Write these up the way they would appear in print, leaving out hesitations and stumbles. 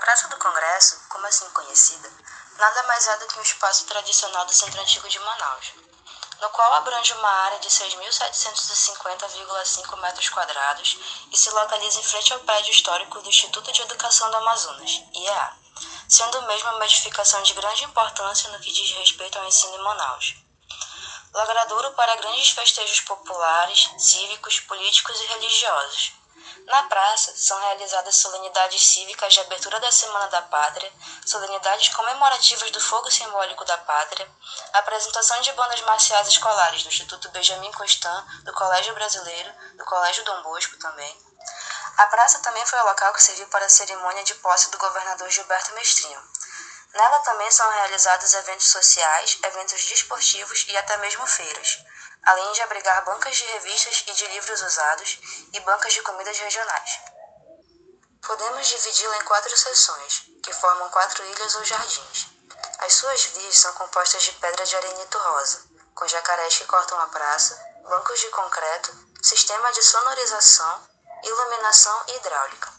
Praça do Congresso, como assim conhecida, nada mais é do que um espaço tradicional do Centro Antigo de Manaus, no qual abrange uma área de 6.750,5 metros quadrados e se localiza em frente ao prédio histórico do Instituto de Educação do Amazonas, IEA, sendo o mesmo uma edificação de grande importância no que diz respeito ao ensino em Manaus. Logradouro para grandes festejos populares, cívicos, políticos e religiosos. Na praça, são realizadas solenidades cívicas de abertura da Semana da Pátria, solenidades comemorativas do Fogo Simbólico da Pátria, apresentação de bandas marciais escolares do Instituto Benjamin Constant, do Colégio Brasileiro, do Colégio Dom Bosco também. A praça também foi o local que serviu para a cerimônia de posse do governador Gilberto Mestrinho. Nela também são realizados eventos sociais, eventos desportivos e até mesmo feiras, além de abrigar bancas de revistas e de livros usados e bancas de comidas regionais. Podemos dividi-la em 4 seções, que formam 4 ilhas ou jardins. As suas vias são compostas de pedra de arenito rosa, com jacarés que cortam a praça, bancos de concreto, sistema de sonorização, iluminação e hidráulica.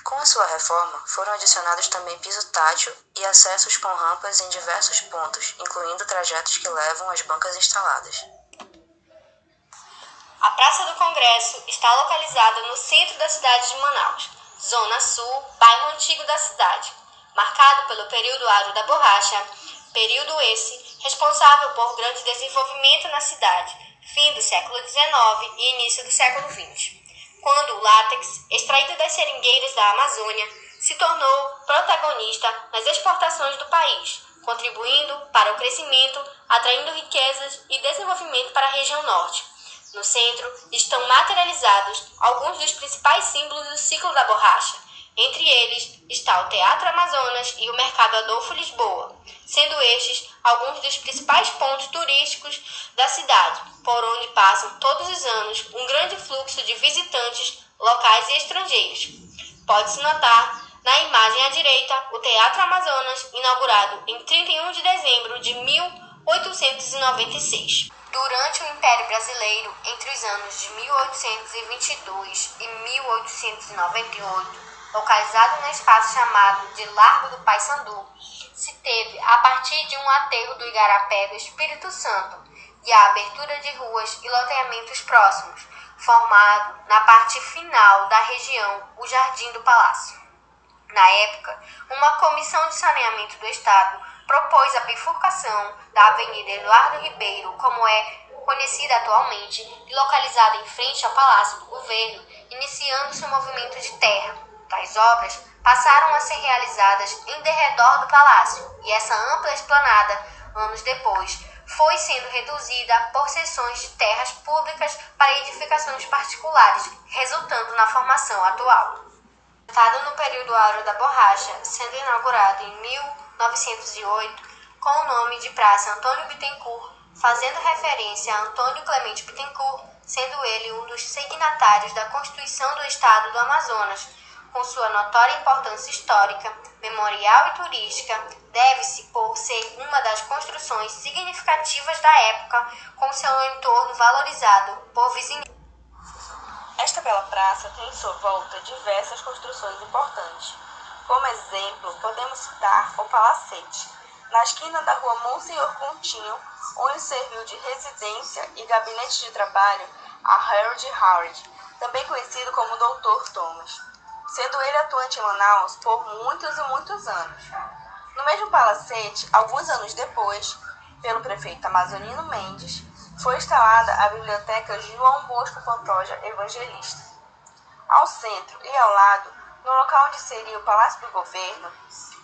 Com a sua reforma, foram adicionados também piso tátil e acessos com rampas em diversos pontos, incluindo trajetos que levam às bancas instaladas. A Praça do Congresso está localizada no centro da cidade de Manaus, Zona Sul, bairro antigo da cidade, marcado pelo período áureo da borracha, período esse responsável por grande desenvolvimento na cidade, fim do século XIX e início do século XX, quando o látex, extraído das seringueiras da Amazônia, se tornou protagonista nas exportações do país, contribuindo para o crescimento, atraindo riquezas e desenvolvimento para a região norte. No centro estão materializados alguns dos principais símbolos do ciclo da borracha. Entre eles está o Teatro Amazonas e o Mercado Adolfo Lisboa, sendo estes alguns dos principais pontos turísticos da cidade, por onde passam todos os anos um grande fluxo de visitantes locais e estrangeiros. Pode-se notar na imagem à direita o Teatro Amazonas, inaugurado em 31 de dezembro de 1896. Durante o Império Brasileiro, entre os anos de 1822 e 1898, localizado no espaço chamado de Largo do Paissandu, se teve, a partir de um aterro do Igarapé do Espírito Santo e a abertura de ruas e loteamentos próximos, formado na parte final da região o Jardim do Palácio. Na época, uma comissão de saneamento do Estado propôs a bifurcação da Avenida Eduardo Ribeiro, como é conhecida atualmente, e localizada em frente ao Palácio do Governo, iniciando-se o movimento de terra. Tais obras passaram a ser realizadas em derredor do palácio, e essa ampla esplanada, anos depois, foi sendo reduzida por cessões de terras públicas para edificações particulares, resultando na formação atual. Montado no período áureo da borracha, sendo inaugurado em 1908 com o nome de Praça Antônio Bittencourt, fazendo referência a Antônio Clemente Bittencourt, sendo ele um dos signatários da Constituição do Estado do Amazonas. Com sua notória importância histórica, memorial e turística, deve-se por ser uma das construções significativas da época, com seu entorno valorizado por vizinhança. Esta bela praça tem em sua volta diversas construções importantes. Como exemplo, podemos citar o Palacete, na esquina da rua Monsenhor Coutinho, onde serviu de residência e gabinete de trabalho a Harold Howard, também conhecido como Dr. Thomas, sendo ele atuante em Manaus por muitos e muitos anos. No mesmo palacete, alguns anos depois, pelo prefeito Amazonino Mendes, foi instalada a Biblioteca João Bosco Pantoja Evangelista. Ao centro e ao lado, no local onde seria o Palácio do Governo,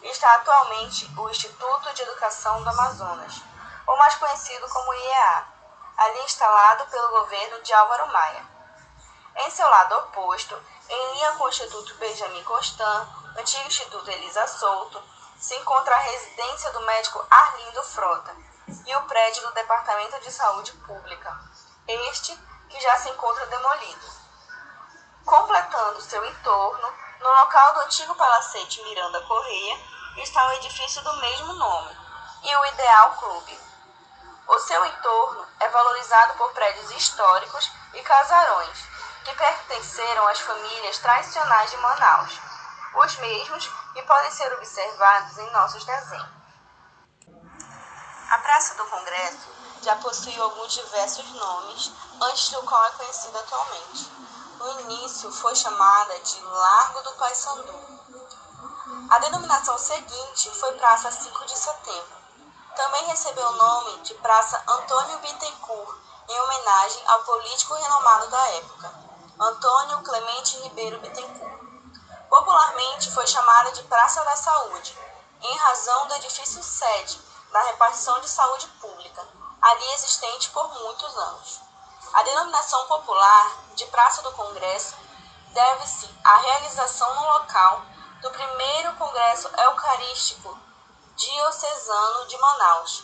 está atualmente o Instituto de Educação do Amazonas, ou mais conhecido como IEA, ali instalado pelo governo de Álvaro Maia. Em seu lado oposto, em linha com o Instituto Benjamin Constant, antigo Instituto Elisa Souto, se encontra a residência do médico Arlindo Frota e o prédio do Departamento de Saúde Pública, este que já se encontra demolido. Completando seu entorno, no local do antigo Palacete Miranda Correia, está o edifício do mesmo nome e o Ideal Clube. O seu entorno é valorizado por prédios históricos e casarões, que pertenceram às famílias tradicionais de Manaus. os mesmos que podem ser observados em nossos desenhos. A Praça do Congresso já possuiu alguns diversos nomes antes do qual é conhecida atualmente. No início foi chamada de Largo do Paissandu. A denominação seguinte foi Praça 5 de Setembro. Também recebeu o nome de Praça Antônio Bittencourt, em homenagem ao político renomado da época, Antônio Clemente Ribeiro Bittencourt. Popularmente foi chamada de Praça da Saúde, em razão do edifício sede da repartição de saúde pública, ali existente por muitos anos. A denominação popular de Praça do Congresso deve-se à realização no local do primeiro Congresso Eucarístico Diocesano de Manaus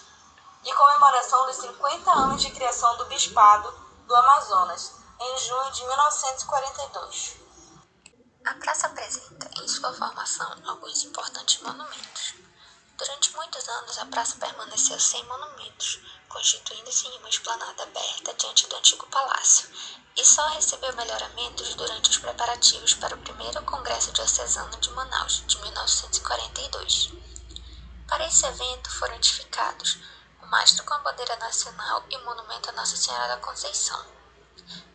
e comemoração dos 50 anos de criação do Bispado do Amazonas, em junho de 1942. A praça apresenta em sua formação alguns importantes monumentos. Durante muitos anos, a praça permaneceu sem monumentos, constituindo-se em uma esplanada aberta diante do antigo palácio, e só recebeu melhoramentos durante os preparativos para o primeiro Congresso Diocesano de Manaus, de 1942. Para esse evento foram edificados o mastro com a bandeira nacional e o monumento a Nossa Senhora da Conceição.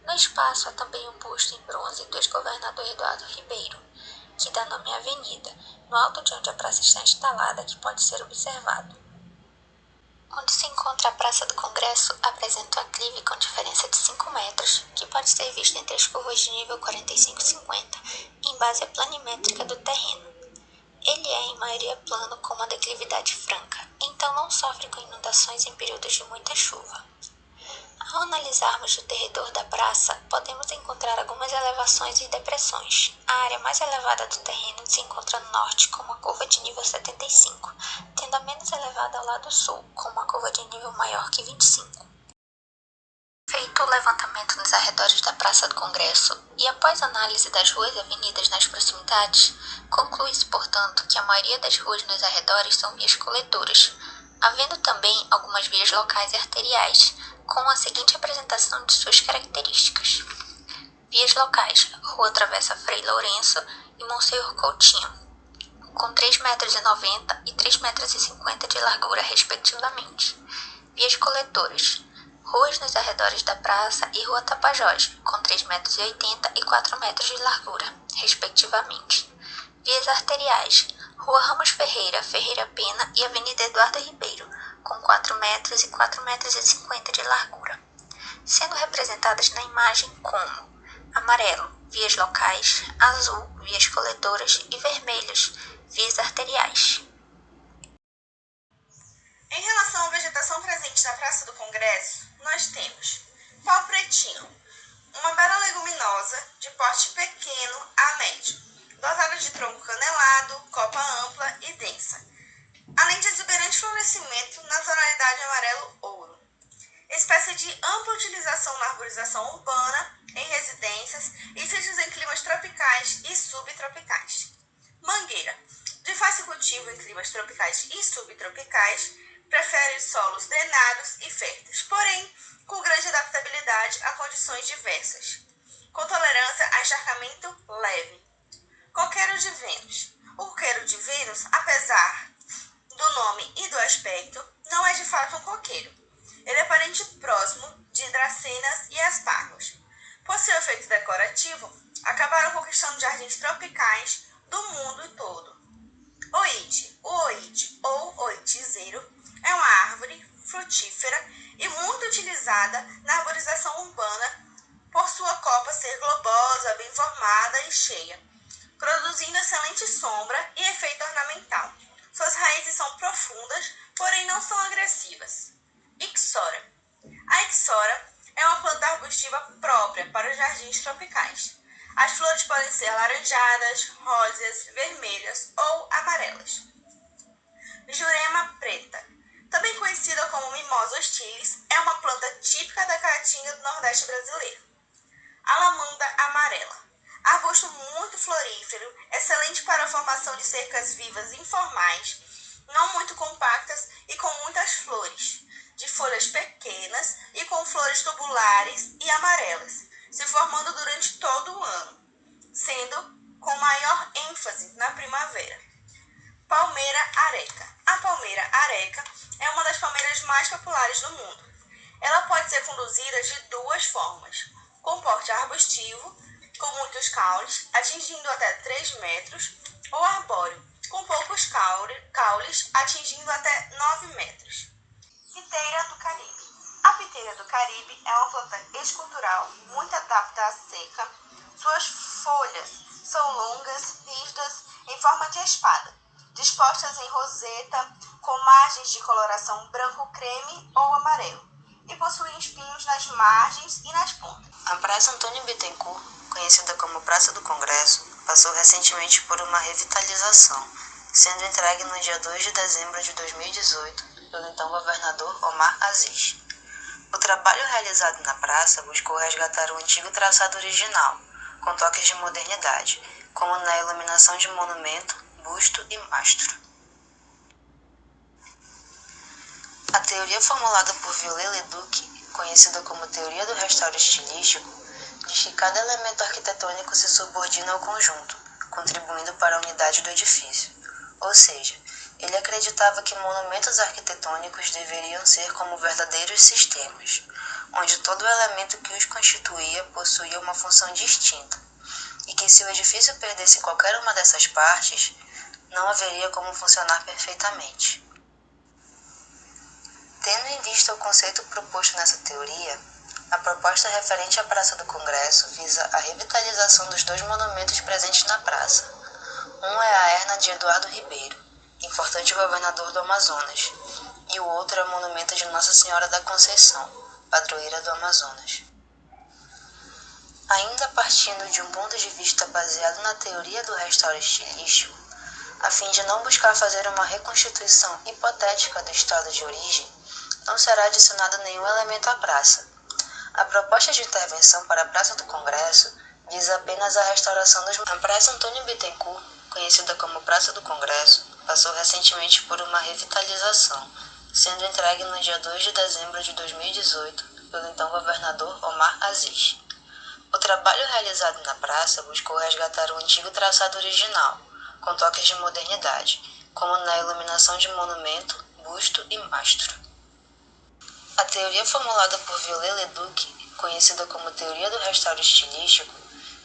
No espaço há também um busto em bronze do ex-governador Eduardo Ribeiro, que dá nome à avenida, no alto de onde a praça está instalada, que pode ser observado. Onde se encontra a Praça do Congresso, apresenta um aclive com diferença de 5 metros, que pode ser visto entre as curvas de nível 45 e 50, em base à planimétrica do terreno. Ele é, em maioria, plano com uma declividade franca, então não sofre com inundações em períodos de muita chuva. Ao analisarmos o derredor da praça, podemos encontrar algumas elevações e depressões. A área mais elevada do terreno se encontra no norte, com uma curva de nível 75, tendo a menos elevada ao lado sul, com uma curva de nível maior que 25. Feito o levantamento nos arredores da Praça do Congresso e após análise das ruas e avenidas nas proximidades, conclui-se, portanto, que a maioria das ruas nos arredores são vias coletoras, havendo também algumas vias locais e arteriais, com a seguinte apresentação de suas características. Vias locais: Rua Travessa Frei Lourenço e Monsenhor Coutinho, com 3,90 m e 3,50 m de largura, respectivamente. Vias coletoras: ruas nos arredores da praça e Rua Tapajós, com 3,80 m e 4 m de largura, respectivamente. Vias arteriais: Rua Ramos Ferreira, Ferreira Pena e Avenida Eduardo Ribeiro, com 4 metros e 4,50 m de largura, sendo representadas na imagem como amarelo, vias locais, azul, vias coletoras e vermelhas, vias arteriais. Em relação à vegetação presente na Praça do Congresso, nós temos pau pretinho, uma bela leguminosa de porte pequeno a médio, dosada de tronco canelado, copa ampla e densa, além de exuberante florescimento na tonalidade amarelo-ouro. Espécie de ampla utilização na arborização urbana, em residências e sítios em climas tropicais e subtropicais. Mangueira, de fácil cultivo em climas tropicais e subtropicais, prefere solos drenados e férteis, porém com grande adaptabilidade a condições diversas, com tolerância a encharcamento leve. Coqueiro de Vênus. O coqueiro de Vênus, apesar do nome e do aspecto, não é de fato um coqueiro. Ele é parente próximo de dracenas e aspargos. Por seu efeito decorativo, acabaram conquistando jardins tropicais do mundo todo. Oite. O oite, ou oitizeiro, é uma árvore frutífera e muito utilizada na arborização urbana por sua copa ser globosa, bem formada e cheia, produzindo excelente sombra e efeito ornamental. Suas raízes são profundas, porém não são agressivas. Ixora. A ixora é uma planta arbustiva própria para os jardins tropicais. As flores podem ser laranjadas, róseas, vermelhas ou amarelas. Jurema preta, também conhecida como Mimosa hostilis, é uma planta típica da caatinga do Nordeste brasileiro. Alamanda amarela, arbusto muito florífero, excelente para a formação de cercas vivas informais, não muito compactas e com muitas flores, de folhas pequenas e com flores tubulares e amarelas, se formando durante todo o ano, sendo com maior ênfase na primavera. Palmeira areca. A palmeira areca é uma das palmeiras mais populares do mundo. Ela pode ser conduzida de duas formas: com porte arbustivo, com muitos caules, atingindo até 3 metros, ou arbóreo, com poucos caules, atingindo até 9 metros. Piteira do Caribe. A piteira do Caribe é uma planta escultural muito adaptada à seca. Suas folhas são longas, rígidas, em forma de espada, dispostas em roseta, com margens de coloração branco-creme ou amarelo, e possuem espinhos nas margens e nas pontas. A Praça Antônio Bittencourt, conhecida como Praça do Congresso, passou recentemente por uma revitalização, sendo entregue no dia 2 de dezembro de 2018 pelo então governador Omar Aziz. O trabalho realizado na praça buscou resgatar o antigo traçado original, com toques de modernidade, como na iluminação de monumento, busto e mastro. A teoria formulada por Viollet-le-Duc, conhecida como teoria do restauro estilístico, diz que cada elemento arquitetônico se subordina ao conjunto, contribuindo para a unidade do edifício. Ou seja, ele acreditava que monumentos arquitetônicos deveriam ser como verdadeiros sistemas, onde todo elemento que os constituía possuía uma função distinta, e que se o edifício perdesse qualquer uma dessas partes, não haveria como funcionar perfeitamente. Tendo em vista o conceito proposto nessa teoria, a proposta referente à Praça do Congresso visa a revitalização dos dois monumentos presentes na praça. Um é a Erna de Eduardo Ribeiro, importante governador do Amazonas, e o outro é o monumento de Nossa Senhora da Conceição, padroeira do Amazonas. Ainda partindo de um ponto de vista baseado na teoria do restauro estilístico, a fim de não buscar fazer uma reconstituição hipotética do estado de origem, não será adicionado nenhum elemento à praça. A proposta de intervenção para a Praça do Congresso visa apenas a restauração dos... A Praça Antônio Bittencourt, conhecida como Praça do Congresso, passou recentemente por uma revitalização, sendo entregue no dia 2 de dezembro de 2018 pelo então governador Omar Aziz. O trabalho realizado na praça buscou resgatar o antigo traçado original, com toques de modernidade, como na iluminação de monumento, busto e mastro. A teoria formulada por Viollet-le-Duc, conhecida como teoria do restauro estilístico,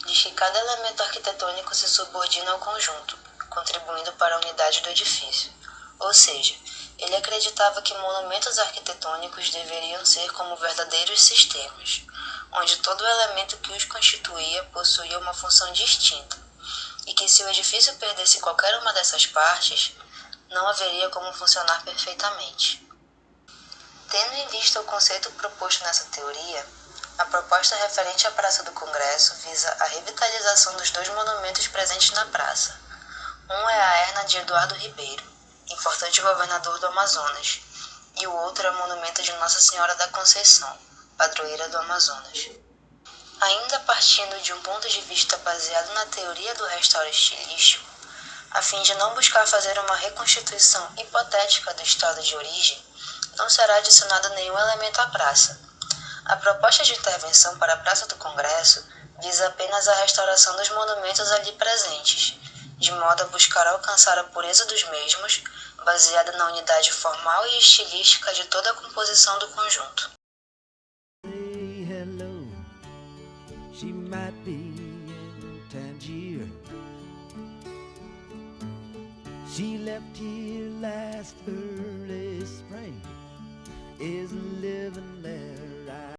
diz que cada elemento arquitetônico se subordina ao conjunto, contribuindo para a unidade do edifício. Ou seja, ele acreditava que monumentos arquitetônicos deveriam ser como verdadeiros sistemas, onde todo elemento que os constituía possuía uma função distinta, e que se o edifício perdesse qualquer uma dessas partes, não haveria como funcionar perfeitamente. Tendo em vista o conceito proposto nessa teoria, a proposta referente à Praça do Congresso visa a revitalização dos dois monumentos presentes na praça. Um é a Erna de Eduardo Ribeiro, importante governador do Amazonas, e o outro é o monumento de Nossa Senhora da Conceição, padroeira do Amazonas. Ainda partindo de um ponto de vista baseado na teoria do restauro estilístico, a fim de não buscar fazer uma reconstituição hipotética do estado de origem, não será adicionado nenhum elemento à praça. A proposta de intervenção para a Praça do Congresso visa apenas a restauração dos monumentos ali presentes, de modo a buscar alcançar a pureza dos mesmos, baseada na unidade formal e estilística de toda a composição do conjunto. Say hello, she might be in Tangier. She left here last early spring, is living there